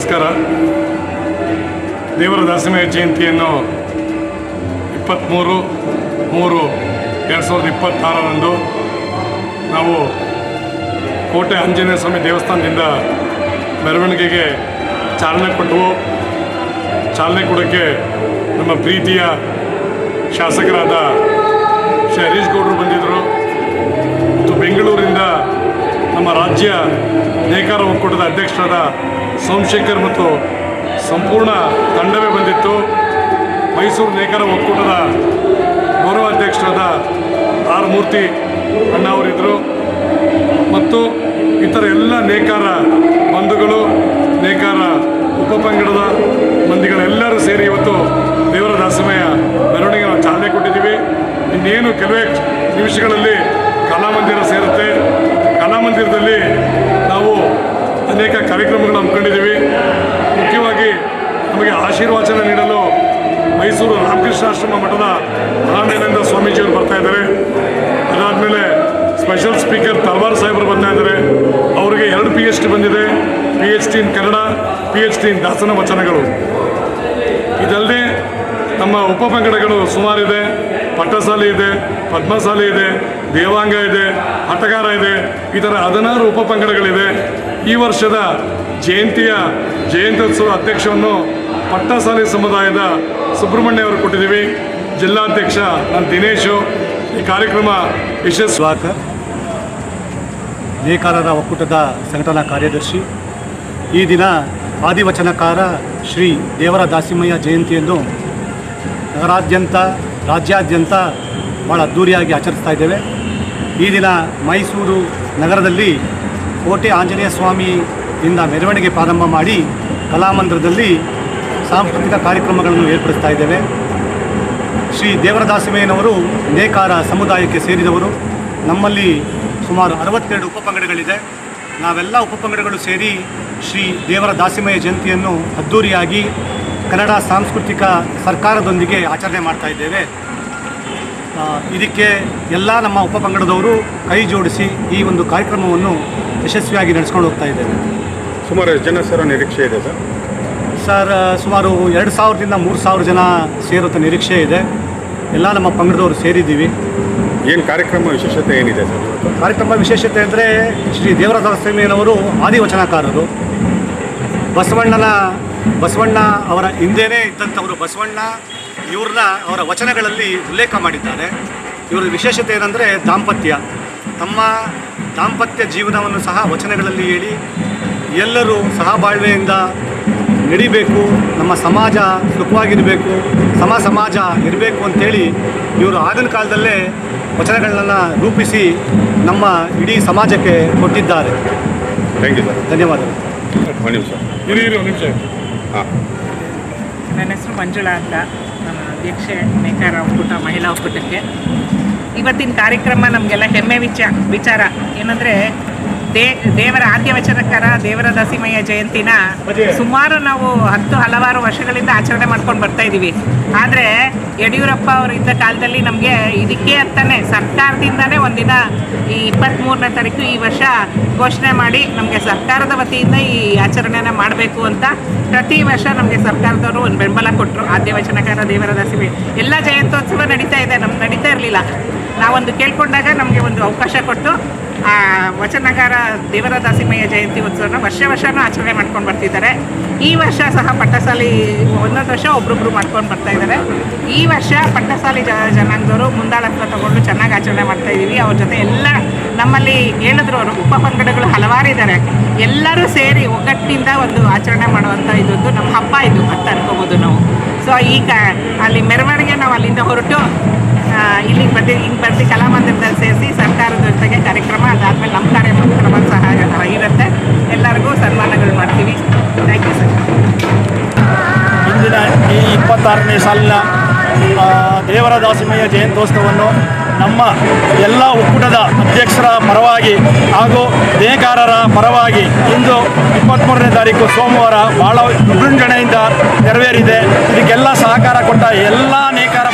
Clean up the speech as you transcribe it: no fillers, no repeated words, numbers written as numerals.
ನಮಸ್ಕಾರ. ದೇವರ ದಾಸಿಮಯ್ಯ ಜಯಂತಿಯನ್ನು 23/3/2026 ನಾವು ಕೋಟೆ ಆಂಜನೇಯ ಸ್ವಾಮಿ ದೇವಸ್ಥಾನದಿಂದ ಮೆರವಣಿಗೆಗೆ ಚಾಲನೆ ಕೊಡೋಕ್ಕೆ ನಮ್ಮ ಪ್ರೀತಿಯ ಶಾಸಕರಾದ ಶ್ರೀ ಹರೀಶ್ ಗೌಡರು ಬಂದಿದ್ದರು. ಮತ್ತು ಬೆಂಗಳೂರಿಂದ ನಮ್ಮ ರಾಜ್ಯ ನೇಕಾರ ಒಕ್ಕೂಟದ ಅಧ್ಯಕ್ಷರಾದ ಸೋಮಶೇಖರ್ ಮತ್ತು ಸಂಪೂರ್ಣ ತಂಡವೇ ಬಂದಿತ್ತು. ಮೈಸೂರು ನೇಕಾರ ಒಕ್ಕೂಟದ ಗೌರವ ಅಧ್ಯಕ್ಷರಾದ ಆರ್ ಮೂರ್ತಿ ಅಣ್ಣ ಅವರಿದ್ದರು ಮತ್ತು ಇತರ ಎಲ್ಲ ನೇಕಾರ ಬಂಧುಗಳು, ನೇಕಾರ ಉಪಪಂಗಡದ ಮಂದಿಗಳೆಲ್ಲರೂ ಸೇರಿ ಇವತ್ತು ದೇವರ ದಾಸಿಮಯ್ಯ ಮೆರವಣಿಗೆ ನಾವು ಚಾಲನೆ ಕೊಟ್ಟಿದ್ದೀವಿ. ಇನ್ನೇನು ಕೆಲವೇ ನಿಮಿಷಗಳಲ್ಲಿ ಕಲಾಮಂದಿರ ಸೇರುತ್ತೆ. ಕಲಾಮಂದಿರದಲ್ಲಿ ನಾವು ಅನೇಕ ಕಾರ್ಯಕ್ರಮಗಳನ್ನು ಹಮ್ಮಿಕೊಂಡಿದ್ದೀವಿ. ಮುಖ್ಯವಾಗಿ ನಮಗೆ ಆಶೀರ್ವಚನ ನೀಡಲು ಮೈಸೂರು ರಾಮಕೃಷ್ಣಾಶ್ರಮ ಮಠದ ಮಹಾದೇವೇಂದ್ರ ಸ್ವಾಮೀಜಿಯವರು ಬರ್ತಾ ಇದ್ದಾರೆ. ಅದಾದಮೇಲೆ ಸ್ಪೆಷಲ್ ಸ್ಪೀಕರ್ ತಲ್ವಾರ್ ಸಾಹೇಬರು ಬರ್ತಾ ಇದ್ದಾರೆ. ಅವರಿಗೆ 2 PhD ಬಂದಿದೆ. PhD ಇನ್ ಕನ್ನಡ, PhD ಇನ್ ದಾಸನ ವಚನಗಳು. ಇದಲ್ಲದೆ ನಮ್ಮ ಉಪಪಂಗಡಗಳು ಸುಮಾರಿದೆ. ಪಟ್ಟಸಾಲೆ ಇದೆ, ಪದ್ಮಸಾಲೆ ಇದೆ, ದೇವಾಂಗ ಇದೆ, ಹಟಗಾರ ಇದೆ. ಈ ಥರ 16 ಉಪಪಂಗಡಗಳಿದೆ. ಈ ವರ್ಷದ ಜಯಂತ್ಯೋತ್ಸವ ಅಧ್ಯಕ್ಷವನ್ನು ಪಟ್ಟಸಾಲೆ ಸಮುದಾಯದ ಸುಬ್ರಹ್ಮಣ್ಯ ಅವರು ಕೊಟ್ಟಿದ್ದೀವಿ. ಜಿಲ್ಲಾಧ್ಯಕ್ಷ ನಾನು ದಿನೇಶು. ಈ ಕಾರ್ಯಕ್ರಮ ಸುಧಾಕರ್, ನೇಕಾರರ ಒಕ್ಕೂಟದ ಸಂಘಟನಾ ಕಾರ್ಯದರ್ಶಿ. ಈ ದಿನ ಆದಿವಚನಕಾರ ಶ್ರೀ ದೇವರ ದಾಸಿಮಯ್ಯ ಜಯಂತಿಯನ್ನು ನಗರಾದ್ಯಂತ, ರಾಜ್ಯಾದ್ಯಂತ ಭಾಳ ಅದ್ಧೂರಿಯಾಗಿ ಆಚರಿಸ್ತಾ ಇದ್ದೇವೆ. ಈ ದಿನ ಮೈಸೂರು ನಗರದಲ್ಲಿ ಕೋಟೆ ಆಂಜನೇಯ ಸ್ವಾಮಿಯಿಂದ ಮೆರವಣಿಗೆ ಪ್ರಾರಂಭ ಮಾಡಿ ಕಲಾಮಂದಿರದಲ್ಲಿ ಸಾಂಸ್ಕೃತಿಕ ಕಾರ್ಯಕ್ರಮಗಳನ್ನು ಏರ್ಪಡಿಸ್ತಾ ಇದ್ದೇವೆ. ಶ್ರೀ ದೇವರ ದಾಸಿಮಯ್ಯನವರು ನೇಕಾರ ಸಮುದಾಯಕ್ಕೆ ಸೇರಿದವರು. ನಮ್ಮಲ್ಲಿ ಸುಮಾರು 62 ಉಪಪಂಗಡಗಳಿದೆ. ನಾವೆಲ್ಲ ಉಪಪಂಗಡಗಳು ಸೇರಿ ಶ್ರೀ ದೇವರ ದಾಸಿಮಯ್ಯ ಜಯಂತಿಯನ್ನು ಅದ್ಧೂರಿಯಾಗಿ ಕನ್ನಡ ಸಾಂಸ್ಕೃತಿಕ ಸರ್ಕಾರದೊಂದಿಗೆ ಆಚರಣೆ ಮಾಡ್ತಾ ಇದ್ದೇವೆ. ಇದಕ್ಕೆ ಎಲ್ಲ ನಮ್ಮ ಉಪಪಂಗಡದವರು ಕೈ ಜೋಡಿಸಿ ಈ ಒಂದು ಕಾರ್ಯಕ್ರಮವನ್ನು ಯಶಸ್ವಿಯಾಗಿ ನಡೆಸ್ಕೊಂಡು ಹೋಗ್ತಾ ಇದ್ದೇವೆ. ಸುಮಾರು ಜನ ಸೇರೋ ನಿರೀಕ್ಷೆ ಇದೆ ಸರ್? ಸುಮಾರು 2000ರಿಂದ 3000 ಜನ ಸೇರುವಂಥ ನಿರೀಕ್ಷೆ ಇದೆ. ಎಲ್ಲ ನಮ್ಮ ಪಂಗಡದವರು ಸೇರಿದ್ದೀವಿ. ಏನು ಕಾರ್ಯಕ್ರಮ ವಿಶೇಷತೆ ಏನಿದೆ ಸರ್? ಕಾರ್ಯಕ್ರಮ ವಿಶೇಷತೆ ಅಂದರೆ ಶ್ರೀ ದೇವರ ದಾಸಿಮಯ್ಯನವರು ಆದಿವಚನಕಾರರು. ಬಸವಣ್ಣ ಅವರ ಹಿಂದೆಯೇ ಇದ್ದಂಥವರು. ಬಸವಣ್ಣ ಅವರ ವಚನಗಳಲ್ಲಿ ಉಲ್ಲೇಖ ಮಾಡಿದ್ದಾರೆ. ಇವರ ವಿಶೇಷತೆ ಏನಂದರೆ ತಮ್ಮ ದಾಂಪತ್ಯ ಜೀವನವನ್ನು ಸಹ ವಚನಗಳಲ್ಲಿ ಹೇಳಿ ಎಲ್ಲರೂ ಸಹಬಾಳ್ವೆಯಿಂದ ನಡಿಬೇಕು, ನಮ್ಮ ಸಮಾಜ ಸುಖವಾಗಿರಬೇಕು, ಸಮಾಜ ಇರಬೇಕು ಅಂತೇಳಿ ಇವರು ಆಗಿನ ಕಾಲದಲ್ಲೇ ವಚನಗಳನ್ನ ರೂಪಿಸಿ ನಮ್ಮ ಇಡೀ ಸಮಾಜಕ್ಕೆ ಕೊಟ್ಟಿದ್ದಾರೆ. Thank you sir. ಧನ್ಯವಾದಗಳು. ಒಂದು ನಿಮಿಷ. ಹಾಂ, ನನ್ನ ಹೆಸರು ಮಂಜುಳಾ ಅಂತ, ನಾನು ಅಧ್ಯಕ್ಷೆ ನೇಕಾರ ಒಕ್ಕೂಟ ಮಹಿಳಾ ಒಕ್ಕೂಟಕ್ಕೆ. ಇವತ್ತಿನ ಕಾರ್ಯಕ್ರಮ ನಮಗೆಲ್ಲ ಹೆಮ್ಮೆ ವಿಚಾರ ಏನಂದರೆ ದೇವರ ಆದ್ಯವಚನಕಾರ ದೇವರ ದಾಸಿಮಯ್ಯ ಜಯಂತಿನ ಸುಮಾರು ನಾವು ಹಲವಾರು ವರ್ಷಗಳಿಂದ ಆಚರಣೆ ಮಾಡ್ಕೊಂಡು ಬರ್ತಾ ಇದ್ದೀವಿ. ಆದರೆ ಯಡಿಯೂರಪ್ಪ ಅವರು ಇದ್ದ ಕಾಲದಲ್ಲಿ ನಮಗೆ ಇದಕ್ಕೆ ಅಂತಾನೆ ಸರ್ಕಾರದಿಂದನೇ ಒಂದಿನ ಈ 23ನೇ ತಾರೀಕು ಈ ವರ್ಷ ಘೋಷಣೆ ಮಾಡಿ ನಮಗೆ ಸರ್ಕಾರದ ವತಿಯಿಂದ ಈ ಆಚರಣೆನ ಮಾಡಬೇಕು ಅಂತ ಪ್ರತಿ ವರ್ಷ ನಮಗೆ ಸರ್ಕಾರದವರು ಒಂದು ಬೆಂಬಲ ಕೊಟ್ಟರು. ಆದ್ಯವಚನಕಾರ ದೇವರ ದಾಸಿಮಯ್ಯ ಎಲ್ಲ ಜಯಂತ್ಯೋತ್ಸವ ನಡೀತಾ ಇದೆ, ನಮ್ಗೆ ನಡೀತಾ ಇರಲಿಲ್ಲ. ನಾವೊಂದು ಕೇಳ್ಕೊಂಡಾಗ ನಮಗೆ ಒಂದು ಅವಕಾಶ ಕೊಟ್ಟು ಆ ವಚನಕಾರ ದೇವರ ದಾಸಿಮಯ್ಯ ಜಯಂತಿ ಉತ್ಸವನ ವರ್ಷನೂ ಆಚರಣೆ ಮಾಡ್ಕೊಂಡು ಬರ್ತಿದ್ದಾರೆ. ಈ ವರ್ಷ ಸಹ ಪಟ್ಟಸಾಲಿ ಒಂದೊಂದು ವರ್ಷ ಒಬ್ಬೊಬ್ಬರು ಮಾಡ್ಕೊಂಡು ಬರ್ತಾ ಇದ್ದಾರೆ. ಈ ವರ್ಷ ಪಟ್ಟಸಾಲಿ ಜನಾಂಗದವರು ಮುಂದಾಳತ್ವ ತಗೊಂಡು ಚೆನ್ನಾಗಿ ಆಚರಣೆ ಮಾಡ್ತಾ ಇದ್ದೀವಿ. ಅವ್ರ ಜೊತೆ ಎಲ್ಲ ನಮ್ಮಲ್ಲಿ ಹೇಳಿದ್ರು, ಅವರು ಉಪಪಂಗಡಗಳು ಹಲವಾರಿದ್ದಾರೆ. ಎಲ್ಲರೂ ಸೇರಿ ಒಗ್ಗಟ್ಟಿನಿಂದ ಒಂದು ಆಚರಣೆ ಮಾಡುವಂಥ ಇದೊಂದು ನಮ್ಮ ಹಬ್ಬ ಇದು ಅಂತ ಅನ್ಕೋಬೋದು ನಾವು. ಸೊ ಈಗ ಅಲ್ಲಿ ಮೆರವಣಿಗೆ ನಾವು ಅಲ್ಲಿಂದ ಹೊರಟು ಇಲ್ಲಿಗೆ ಬಂದು ಕಲಾಮಂದಿರದಲ್ಲಿ ಸೇರಿಸಿ ಸರ್ಕಾರದ ಜೊತೆಗೆ ಕಾರ್ಯಕ್ರಮ, ಅದಾದಮೇಲೆ ನಮ್ಮ ಕಾರ್ಯಕ್ರಮ ಸಹ ಇರುತ್ತೆ. ಎಲ್ಲರಿಗೂ ಸನ್ಮಾನಗಳು ಮಾಡ್ತೀವಿ. Thank you sir. ಇಂದಿನ ಈ 26ನೇ ಸಾಲಿನ ದೇವರ ದಾಸಿಮಯ್ಯ ಜಯಂತ್ಯೋತ್ಸವವನ್ನು ನಮ್ಮ ಎಲ್ಲ ಒಕ್ಕೂಟದ ಅಧ್ಯಕ್ಷರ ಪರವಾಗಿ ಹಾಗೂ ನೇಕಾರರ ಪರವಾಗಿ ಇಂದು 23ನೇ ತಾರೀಕು ಸೋಮವಾರ ಭಾಳ ವಿಜೃಂಭಣೆಯಿಂದ ನೆರವೇರಿದೆ. ಇದಕ್ಕೆಲ್ಲ ಸಹಕಾರ ಕೊಟ್ಟ ಎಲ್ಲ ನೇಕಾರ